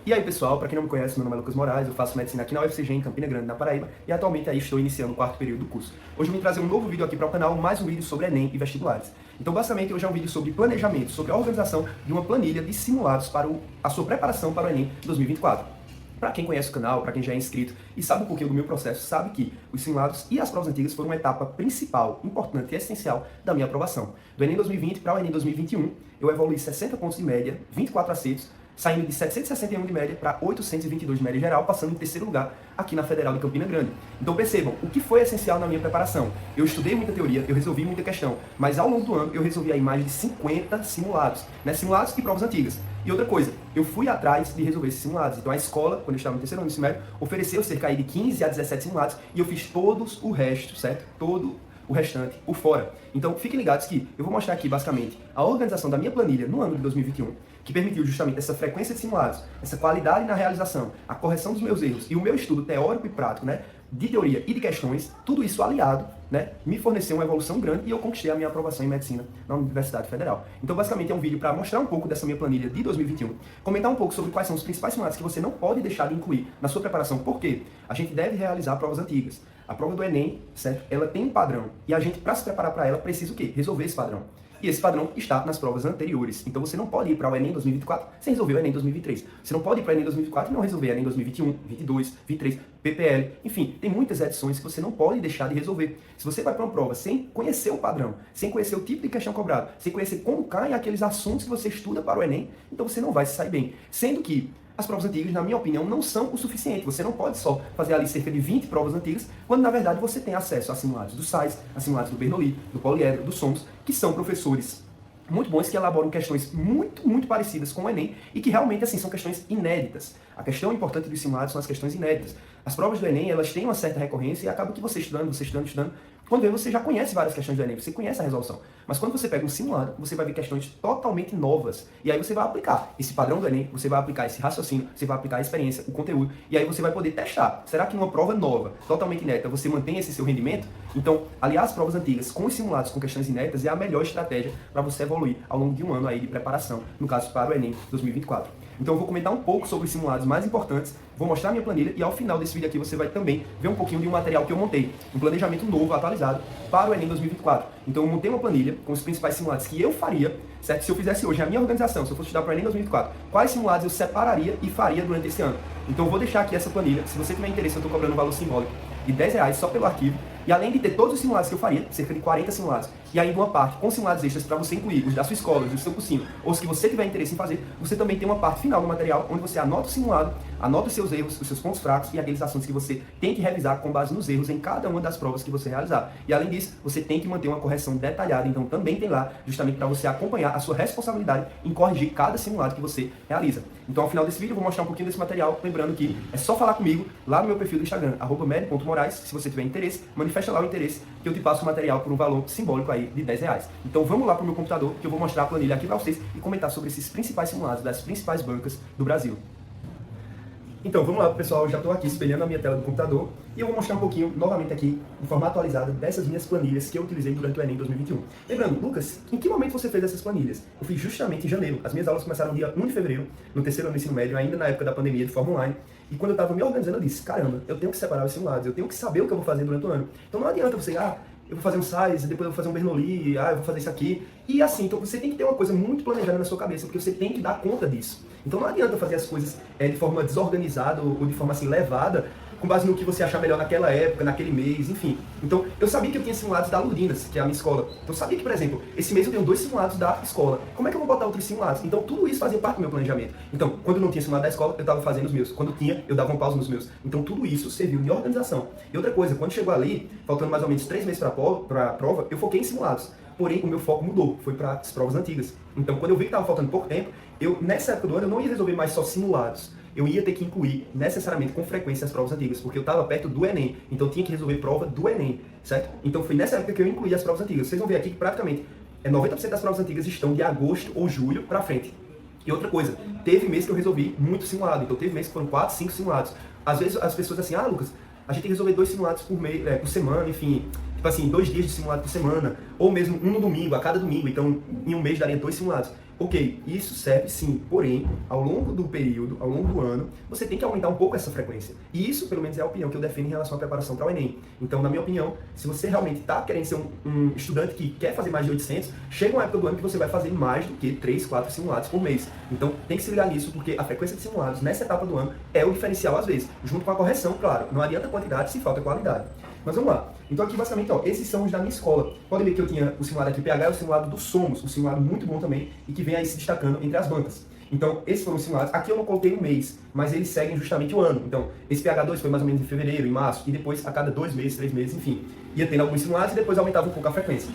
E aí pessoal, para quem não me conhece, meu nome é Lucas Moraes, eu faço medicina aqui na UFCG em Campina Grande, na Paraíba, e atualmente aí estou iniciando o quarto período do curso. Hoje eu vim trazer um novo vídeo aqui para o canal, mais um vídeo sobre Enem e vestibulares. Então basicamente hoje é um vídeo sobre planejamento, sobre a organização de uma planilha de simulados para a sua preparação para o Enem 2024. Para quem conhece o canal, para quem já é inscrito e sabe um pouquinho do meu processo, sabe que os simulados e as provas antigas foram uma etapa principal, importante e essencial da minha aprovação. Do Enem 2020 para o Enem 2021, eu evoluí 60 pontos de média, 24 acertos, saindo de 761 de média para 822 de média geral, passando em terceiro lugar aqui na Federal de Campina Grande. Então percebam, o que foi essencial na minha preparação? Eu estudei muita teoria, eu resolvi muita questão, mas ao longo do ano eu resolvi aí mais de 50 simulados, né? Simulados e provas antigas. E outra coisa, eu fui atrás de resolver esses simulados. Então a escola, quando eu estava no terceiro ano do ensino médio, ofereceu cerca aí de 15 a 17 simulados e eu fiz todos o resto, certo? Todo o restante por fora. Então fiquem ligados que eu vou mostrar aqui basicamente a organização da minha planilha no ano de 2021, que permitiu justamente essa frequência de simulados, essa qualidade na realização, a correção dos meus erros e o meu estudo teórico e prático, né, de teoria e de questões, tudo isso aliado, né, me forneceu uma evolução grande e eu conquistei a minha aprovação em medicina na Universidade Federal. Então basicamente é um vídeo para mostrar um pouco dessa minha planilha de 2021, comentar um pouco sobre quais são os principais simulados que você não pode deixar de incluir na sua preparação, porque a gente deve realizar provas antigas. A prova do Enem, certo? Ela tem um padrão e a gente, para se preparar para ela, precisa o quê? Resolver esse padrão. E esse padrão está nas provas anteriores. Então você não pode ir para o Enem 2024 sem resolver o Enem 2023. Você não pode ir para o Enem 2024 e não resolver o Enem 2021, 22, 23, PPL. Enfim, tem muitas edições que você não pode deixar de resolver. Se você vai para uma prova sem conhecer o padrão, sem conhecer o tipo de questão cobrado, sem conhecer como caem aqueles assuntos que você estuda para o Enem, então você não vai se sair bem. Sendo que as provas antigas, na minha opinião, não são o suficiente. Você não pode só fazer ali cerca de 20 provas antigas, quando na verdade você tem acesso a simulados do SAIS, a simulados do Bernoulli, do Poliedro, do SOMOS, que são professores muito bons que elaboram questões muito parecidas com o Enem e que realmente assim são questões inéditas. A questão importante dos simulados são as questões inéditas. As provas do Enem, elas têm uma certa recorrência e acaba que você estudando, quando vê, você já conhece várias questões do Enem, você conhece a resolução. Mas quando você pega um simulado, você vai ver questões totalmente novas. E aí você vai aplicar esse padrão do Enem, você vai aplicar esse raciocínio, você vai aplicar a experiência, o conteúdo, e aí você vai poder testar. Será que numa prova nova, totalmente inédita, você mantém esse seu rendimento? Então, aliar as provas antigas com os simulados, com questões inéditas, é a melhor estratégia para você evoluir ao longo de um ano aí de preparação, no caso para o Enem 2024. Então eu vou comentar um pouco sobre os simulados mais importantes, vou mostrar a minha planilha e ao final desse vídeo aqui você vai também ver um pouquinho de um material que eu montei, um planejamento novo, atualizado, para o Enem 2024. Então eu montei uma planilha com os principais simulados que eu faria, certo? Se eu fizesse hoje a minha organização, se eu fosse estudar para o Enem 2024, quais simulados eu separaria e faria durante esse ano. Então eu vou deixar aqui essa planilha, se você tiver interesse eu estou cobrando um valor simbólico de R$10 só pelo arquivo, e além de ter todos os simulados que eu faria, cerca de 40 simulados, e ainda uma parte com simulados extras para você incluir os da sua escola, os do seu cursinho, ou os que você tiver interesse em fazer, você também tem uma parte final do material onde você anota o simulado, anota os seus erros, os seus pontos fracos e aqueles assuntos que você tem que revisar com base nos erros em cada uma das provas que você realizar. E além disso, você tem que manter uma correção detalhada, então também tem lá justamente para você acompanhar a sua responsabilidade em corrigir cada simulado que você realiza. Então ao final desse vídeo eu vou mostrar um pouquinho desse material, lembrando que é só falar comigo lá no meu perfil do Instagram, @med.moraes, se você tiver interesse, manifesta lá o interesse que eu te passo o material por um valor simbólico aí de R$10. Então vamos lá para o meu computador que eu vou mostrar a planilha aqui para vocês e comentar sobre esses principais simulados das principais bancas do Brasil. Então vamos lá pessoal, eu já estou aqui espelhando a minha tela do computador e eu vou mostrar um pouquinho novamente aqui, de forma atualizada, dessas minhas planilhas que eu utilizei durante o Enem 2021. Lembrando, Lucas, em que momento você fez essas planilhas? Eu fiz justamente em janeiro. As minhas aulas começaram no dia 1 de fevereiro, no terceiro ano do ensino médio, ainda na época da pandemia, de forma online. E quando eu estava me organizando, eu disse, caramba, eu tenho que separar os simulados, eu tenho que saber o que eu vou fazer durante o ano. Então não adianta você, eu vou fazer um SAIS, depois eu vou fazer um Bernoulli, eu vou fazer isso aqui. E assim, então você tem que ter uma coisa muito planejada na sua cabeça, porque você tem que dar conta disso. Então não adianta fazer as coisas de forma desorganizada ou de forma assim levada, com base no que você achar melhor naquela época, naquele mês, enfim. Então, eu sabia que eu tinha simulados da Ludinas, que é a minha escola. Então, eu sabia que, por exemplo, esse mês eu tenho 2 simulados da escola. Como é que eu vou botar outros simulados? Então, tudo isso fazia parte do meu planejamento. Então, quando eu não tinha simulado da escola, eu estava fazendo os meus. Quando tinha, eu dava uma pausa nos meus. Então, tudo isso serviu de organização. E outra coisa, quando chegou ali, faltando mais ou menos 3 meses para a prova, eu foquei em simulados. Porém, o meu foco mudou, foi para as provas antigas. Então, quando eu vi que estava faltando pouco tempo, nessa época do ano, eu não ia resolver mais só simulados. Eu ia ter que incluir necessariamente com frequência as provas antigas, porque eu estava perto do Enem, então eu tinha que resolver prova do Enem, certo? Então foi nessa época que eu incluí as provas antigas. Vocês vão ver aqui que praticamente 90% das provas antigas estão de agosto ou julho para frente. E outra coisa, teve mês que eu resolvi muito simulado, então teve mês que foram 4, 5 simulados. Às vezes as pessoas assim, Lucas, a gente tem que resolver 2 simulados por semana, enfim, tipo assim, 2 dias de simulado por semana, ou mesmo um no domingo, a cada domingo, então em um mês daria 2 simulados. Ok, isso serve sim, porém, ao longo do período, ao longo do ano, você tem que aumentar um pouco essa frequência. E isso, pelo menos, é a opinião que eu defendo em relação à preparação para o Enem. Então, na minha opinião, se você realmente está querendo ser um estudante que quer fazer mais de 800, chega uma época do ano que você vai fazer mais do que 3, 4 simulados por mês. Então, tem que se ligar nisso, porque a frequência de simulados nessa etapa do ano é o diferencial às vezes, junto com a correção, claro. Não adianta quantidade se falta qualidade. Mas vamos lá. Então aqui basicamente, ó, esses são os da minha escola. Podem ver que eu tinha o simulado aqui PH e o simulado do Somos, um simulado muito bom também e que vem aí se destacando entre as bancas. Então, esses foram os simulados. Aqui eu não coloquei o mês, mas eles seguem justamente o ano. Então, esse PH2 foi mais ou menos em fevereiro, em março, e depois a cada 2 meses, 3 meses, enfim. Ia tendo alguns simulados e depois aumentava um pouco a frequência.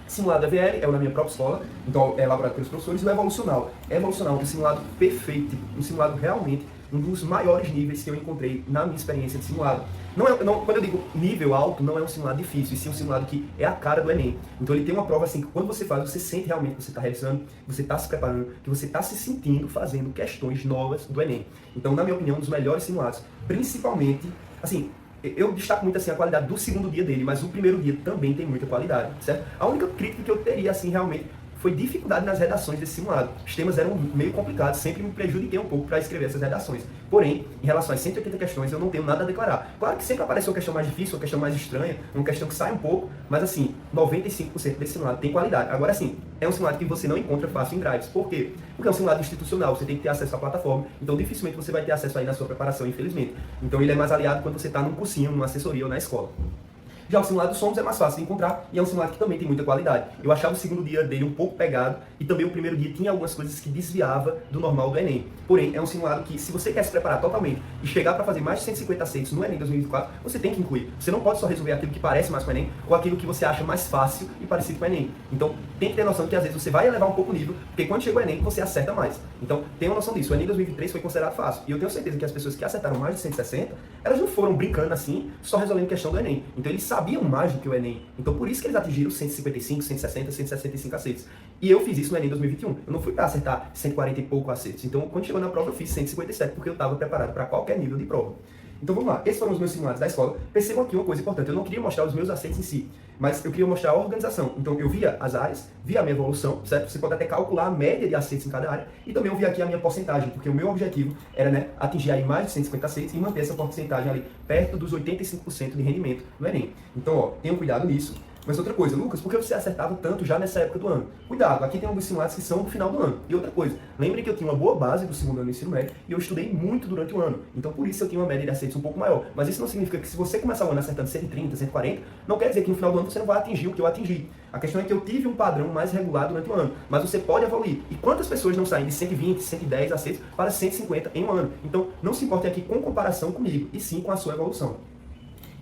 Simulado EVL é o na minha própria escola, então é elaborado pelos professores, e o evolucional. Evolucional é um simulado perfeito, um simulado realmente um dos maiores níveis que eu encontrei na minha experiência de simulado. Quando eu digo nível alto, não é um simulado difícil, e sim um simulado que é a cara do Enem. Então ele tem uma prova assim, que quando você faz, você sente realmente que você está realizando, que você está se preparando, que você está se sentindo fazendo questões novas do Enem. Então, na minha opinião, um dos melhores simulados. Principalmente, assim, eu destaco muito assim a qualidade do segundo dia dele, mas o primeiro dia também tem muita qualidade, certo? A única crítica que eu teria, assim, realmente, foi dificuldade nas redações desse simulado. Os temas eram meio complicados, sempre me prejudiquei um pouco para escrever essas redações. Porém, em relação às 180 questões, eu não tenho nada a declarar. Claro que sempre aparece uma questão mais difícil, uma questão mais estranha, uma questão que sai um pouco, mas assim, 95% desse simulado tem qualidade. Agora sim, é um simulado que você não encontra fácil em drives. Por quê? Porque é um simulado institucional, você tem que ter acesso à plataforma, então dificilmente você vai ter acesso aí na sua preparação, infelizmente. Então ele é mais aliado quando você está num cursinho, numa assessoria ou na escola. Já o simulado Somos é mais fácil de encontrar e é um simulado que também tem muita qualidade. Eu achava o segundo dia dele um pouco pegado e também o primeiro dia tinha algumas coisas que desviava do normal do Enem. Porém, é um simulado que, se você quer se preparar totalmente e chegar para fazer mais de 150 aceitos no Enem 2024, você tem que incluir. Você não pode só resolver aquilo que parece mais com o Enem ou aquilo que você acha mais fácil e parecido com o Enem. Então, tem que ter noção que às vezes você vai elevar um pouco o nível, porque quando chega o Enem, você acerta mais. Então, tenha uma noção disso. O Enem 2023 foi considerado fácil. E eu tenho certeza que as pessoas que acertaram mais de 160, elas não foram brincando assim, só resolvendo questão do Enem. Então, eles sabiam mais do que o Enem. Então, por isso que eles atingiram 155, 160, 165 aceitos. E eu fiz isso no Enem 2021. Eu não fui para acertar 140 e pouco aceitos. Então, quando chegou na prova, eu fiz 157, porque eu estava preparado para qualquer nível de prova. Então, vamos lá. Esses foram os meus simulados da escola. Percebam aqui uma coisa importante. Eu não queria mostrar os meus aceitos em si, mas eu queria mostrar a organização. Então, eu via as áreas, via a minha evolução, certo? Você pode até calcular a média de aceitos em cada área. E também eu via aqui a minha porcentagem, porque o meu objetivo era, né, atingir aí mais de 150 aceitos e manter essa porcentagem ali perto dos 85% de rendimento no Enem. Então, ó, tenham cuidado nisso. Mas outra coisa, Lucas, por que você acertava tanto já nessa época do ano? Cuidado, aqui tem alguns simulados que são no final do ano. E outra coisa, lembre que eu tinha uma boa base do segundo ano do ensino médio e eu estudei muito durante o ano. Então por isso eu tinha uma média de aceitos um pouco maior. Mas isso não significa que se você começar o ano acertando 130, 140, não quer dizer que no final do ano você não vai atingir o que eu atingi. A questão é que eu tive um padrão mais regular durante o ano, mas você pode evoluir. E quantas pessoas não saem de 120, 110 aceitos para 150 em um ano? Então não se importe aqui com comparação comigo, e sim com a sua evolução.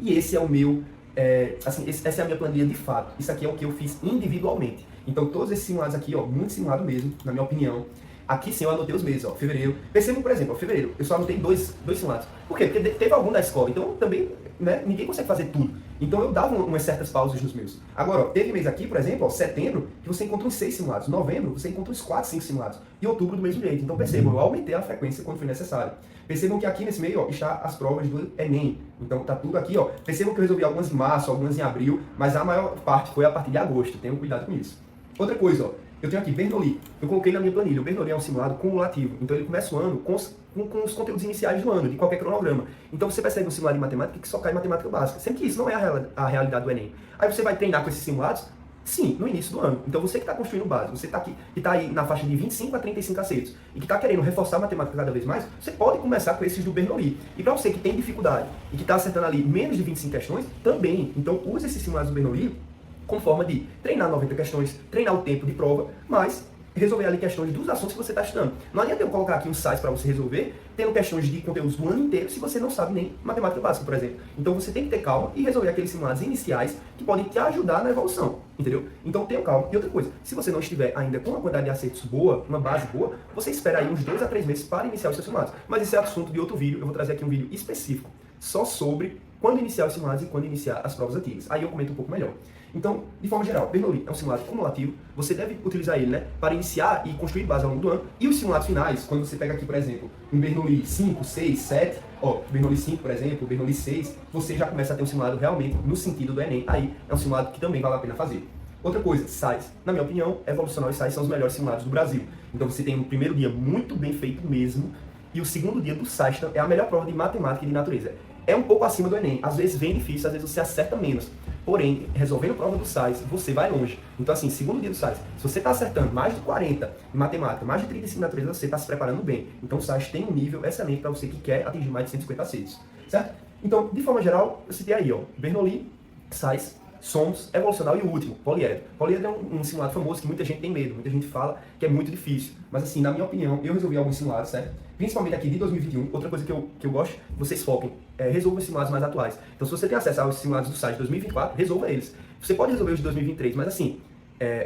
E esse é o meu... essa é a minha planilha de fato. Isso aqui é o que eu fiz individualmente. Então todos esses simulados aqui, ó, muito simulado mesmo, na minha opinião. Aqui sim eu anotei os meses, ó, fevereiro. Percebam, por exemplo, ó, fevereiro, eu só anotei dois simulados. Por quê? Porque teve algum da escola, então também, né, ninguém consegue fazer tudo. Então eu dava umas certas pausas nos meus. Agora, ó, teve mês aqui, por exemplo, ó, setembro, que você encontra uns 6 simulados. Novembro, você encontra uns 4, 5 simulados. E outubro do mesmo jeito. Então percebam, eu aumentei a frequência quando foi necessário. Percebam que aqui nesse meio, ó, está as provas do Enem. Então tá tudo aqui, ó. Percebam que eu resolvi algumas em março, algumas em abril, mas a maior parte foi a partir de agosto. Tenham cuidado com isso. Outra coisa, ó. Eu tenho aqui Bernoulli. Eu coloquei na minha planilha. O Bernoulli é um simulado cumulativo. Então ele começa o ano com os conteúdos iniciais do ano, de qualquer cronograma. Então você percebe um simulado de matemática que só cai em matemática básica. Sendo que isso não é a realidade do Enem. Aí você vai treinar com esses simulados? Sim, no início do ano. Então você que está construindo o básico, você está aqui, que está aí na faixa de 25 a 35 aceitos, e que está querendo reforçar a matemática cada vez mais, você pode começar com esses do Bernoulli. E para você que tem dificuldade e que está acertando ali menos de 25 questões, também. Então use esses simulados do Bernoulli com forma de treinar 90 questões, treinar o tempo de prova, mas resolver ali questões dos assuntos que você está estudando. Não adianta eu colocar aqui um site para você resolver, tendo questões de conteúdos do ano inteiro, se você não sabe nem matemática básica, por exemplo. Então você tem que ter calma e resolver aqueles simulados iniciais que podem te ajudar na evolução, entendeu? Então tenha calma. E outra coisa, se você não estiver ainda com uma quantidade de aceitos boa, uma base boa, você espera aí uns 2 a 3 meses para iniciar os seus simulados. Mas esse é assunto de outro vídeo, eu vou trazer aqui um vídeo específico, só sobre quando iniciar os simulados e quando iniciar as provas antigas. Aí eu comento um pouco melhor. Então, de forma geral, Bernoulli é um simulado cumulativo, você deve utilizar ele, né, para iniciar e construir base ao longo do ano. E os simulados finais, quando você pega aqui, por exemplo, um Bernoulli 5, 6, 7, ó, Bernoulli 5, por exemplo, Bernoulli 6, você já começa a ter um simulado realmente no sentido do Enem. Aí é um simulado que também vale a pena fazer. Outra coisa, SAIS. Na minha opinião, Evolucional e SAIS são os melhores simulados do Brasil. Então você tem um primeiro dia muito bem feito mesmo, e o segundo dia do SAS é a melhor prova de matemática e de natureza. É um pouco acima do Enem, às vezes vem difícil, às vezes você acerta menos. Porém, resolvendo a prova do SAS, você vai longe. Então assim, segundo dia do SAS, se você está acertando mais de 40 em matemática, mais de 35 em natureza, você está se preparando bem. Então o SAS tem um nível excelente para você que quer atingir mais de 150 aceitos, certo? Então, de forma geral, eu citei aí, ó, Bernoulli, SAS, SOMS, evolucional e o último, poliedro. Poliedro é um simulado famoso que muita gente tem medo, muita gente fala que é muito difícil. Mas assim, na minha opinião, eu resolvi alguns simulados, certo? Principalmente aqui de 2021, outra coisa que eu gosto, vocês foquem, resolvam os simulados mais atuais. Então se você tem acesso aos simulados do site de 2024, resolva eles. Você pode resolver os de 2023, mas assim,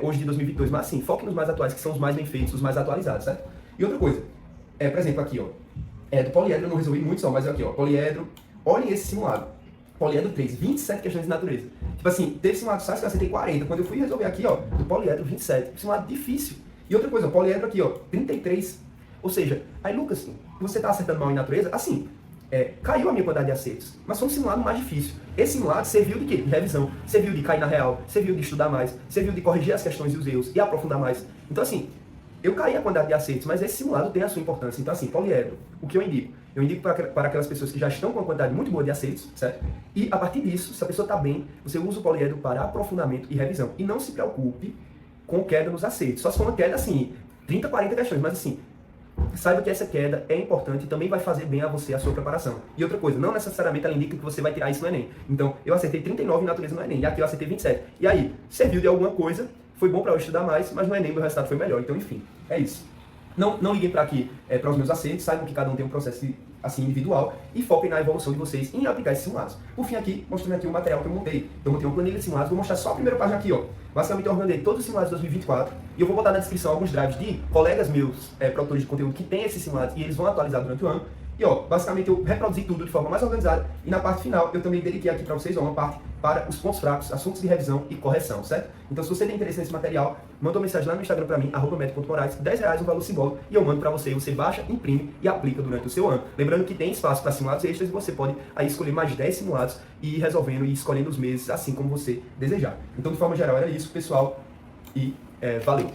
hoje de 2022, mas assim, foque nos mais atuais, que são os mais bem feitos, os mais atualizados, certo? E outra coisa, por exemplo, aqui, ó, do poliedro eu não resolvi muito só, mas aqui, ó, poliedro, olhem esse simulado. Poliedro 3, 27 questões de natureza. Tipo assim, teve simulado SAS que eu acertei 40. Quando eu fui resolver aqui, ó, do poliedro 27. Simulado difícil. E outra coisa, poliedro aqui, ó, 33. Ou seja, aí Lucas, você tá acertando mal em natureza? Assim, caiu a minha quantidade de acertos. Mas foi um simulado mais difícil. Esse simulado serviu de quê? De revisão. Serviu de cair na real. Serviu de estudar mais. Serviu de corrigir as questões e os erros. E aprofundar mais. Então assim, eu caí a quantidade de acertos, mas esse simulado tem a sua importância. Então assim, poliedro, o que eu indico? Eu indico para aquelas pessoas que já estão com uma quantidade muito boa de acertos, certo? E a partir disso, se a pessoa está bem, você usa o poliedro para aprofundamento e revisão. E não se preocupe com queda nos acertos. Só se for uma queda assim, 30, 40 questões, mas assim, saiba que essa queda é importante e também vai fazer bem a você, a sua preparação. E outra coisa, não necessariamente ela indica que você vai tirar isso no Enem. Então, eu acertei 39 em natureza no Enem, e aqui eu acertei 27. E aí, serviu de alguma coisa, foi bom para eu estudar mais, mas no Enem meu resultado foi melhor. Então, enfim, é isso. Não liguem para aqui para os meus acertos, saibam que cada um tem um processo assim individual e foquem na evolução de vocês em aplicar esses simulados. Por fim aqui, mostrando aqui o material que eu montei. Então eu montei uma planilha de simulados, vou mostrar só a primeira página aqui, ó. Basicamente eu organizei todos os simulados de 2024 e eu vou botar na descrição alguns drives de colegas meus, produtores de conteúdo que têm esses simulados e eles vão atualizar durante o ano. E ó, basicamente eu reproduzi tudo de forma mais organizada e na parte final eu também dediquei aqui para vocês uma parte para os pontos fracos, assuntos de revisão e correção, certo? Então se você tem interesse nesse material, manda uma mensagem lá no Instagram para mim, @meto.moraes, R$10 um valor simbólico e eu mando para você, você baixa, imprime e aplica durante o seu ano. Lembrando que tem espaço para simulados extras e você pode aí escolher mais 10 simulados e ir resolvendo e escolhendo os meses assim como você desejar. Então de forma geral era isso, pessoal, e valeu!